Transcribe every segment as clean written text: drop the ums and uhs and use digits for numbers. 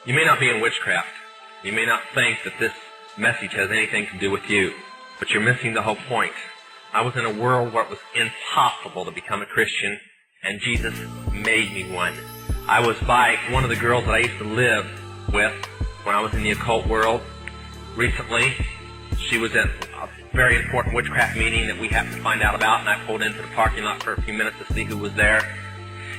You may not be in witchcraft. You may not think that this message has anything to do with you, but you're missing the whole point. I was in a world where it was impossible to become a Christian, and Jesus made me one. I was by one of the girls that I used to live with when I was in the occult world. Recently, she was at a very important witchcraft meeting that we happened to find out about, and I pulled into the parking lot for a few minutes to see who was there.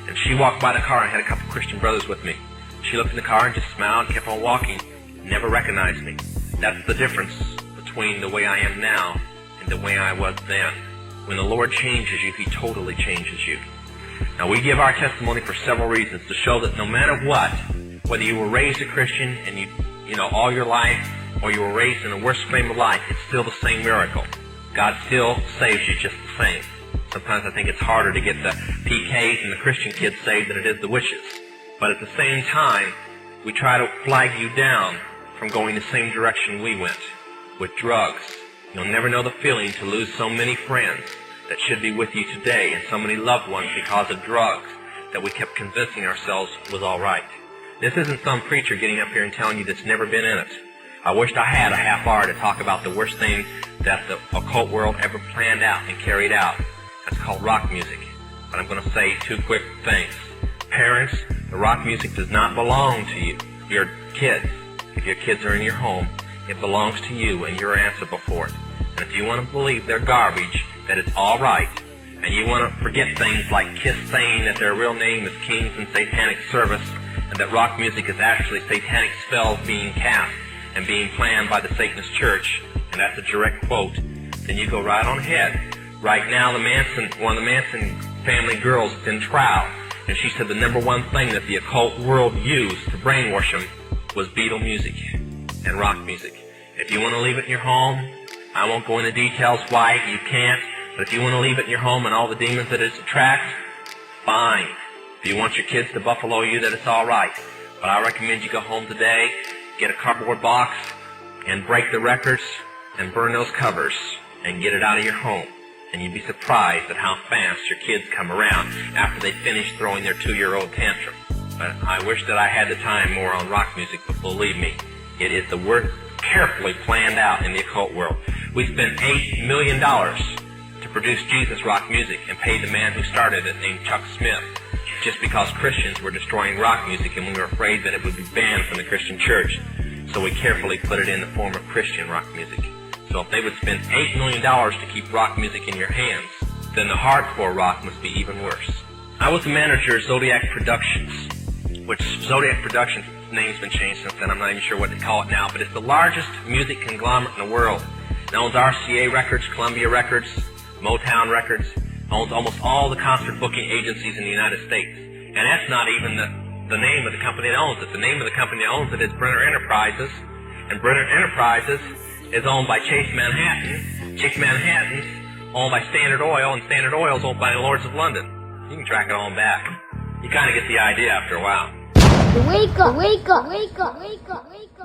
And she walked by the car and had a couple of Christian brothers with me. She looked in the car and just smiled and kept on walking. Never recognized me. That's the difference between the way I am now and the way I was then. When the Lord changes you, He totally changes you. Now, we give our testimony for several reasons, to show that no matter what, whether you were raised a Christian and you know all your life, or you were raised in a worse frame of life, it's still the same miracle. God still saves you just the same. Sometimes I think it's harder to get the PKs and the Christian kids saved than it is the witches. But at the same time, we try to flag you down from going the same direction we went, with drugs. You'll never know the feeling to lose so many friends that should be with you today, and so many loved ones because of drugs that we kept convincing ourselves was all right. This isn't some preacher getting up here and telling you that's never been in it. I wished I had a half hour to talk about the worst thing that the occult world ever planned out and carried out. That's called rock music. But I'm going to say two quick things. Parents, the rock music does not belong to you. Your kids, if your kids are in your home, it belongs to you and you're answerable for it. And if you want to believe they're garbage, that it's all right, and you want to forget things like Kiss saying that their real name is Kings in Satanic Service, and that rock music is actually satanic spells being cast and being planned by the Satanist Church, and that's a direct quote, then you go right on ahead. Right now, one of the Manson family girls is in trial, and she said the number one thing that the occult world used to brainwash them was Beatle music and rock music. If you want to leave it in your home, I won't go into details why you can't, but if you want to leave it in your home and all the demons that it attracts, fine. If you want your kids to buffalo you, that it's all right. But I recommend you go home today, get a cardboard box, and break the records, and burn those covers, and get it out of your home. And you'd be surprised at how fast your kids come around after they finish throwing their 2-year-old tantrum. But I wish that I had the time more on rock music, but believe me, it is the work carefully planned out in the occult world. We spent $8 million to produce Jesus rock music and paid the man who started it, named Chuck Smith, just because Christians were destroying rock music and we were afraid that it would be banned from the Christian church. So we carefully put it in the form of Christian rock music. So if they would spend $8 million to keep rock music in your hands, then the hardcore rock must be even worse. I was the manager of Zodiac Productions, which Zodiac Productions name's been changed since then. I'm not even sure what they call it now, but it's the largest music conglomerate in the world. It owns RCA Records, Columbia Records, Motown Records, owns almost all the concert booking agencies in the United States. And that's not even the name of the company that owns it. The name of the company that owns it is Brenner Enterprises, and Brenner Enterprises is owned by Chase Manhattan. Chase Manhattan's owned by Standard Oil, and Standard Oil is owned by the Lords of London. You can track it on back. You kind of get the idea after a while. Wake up, wake up, wake up, wake up, wake up.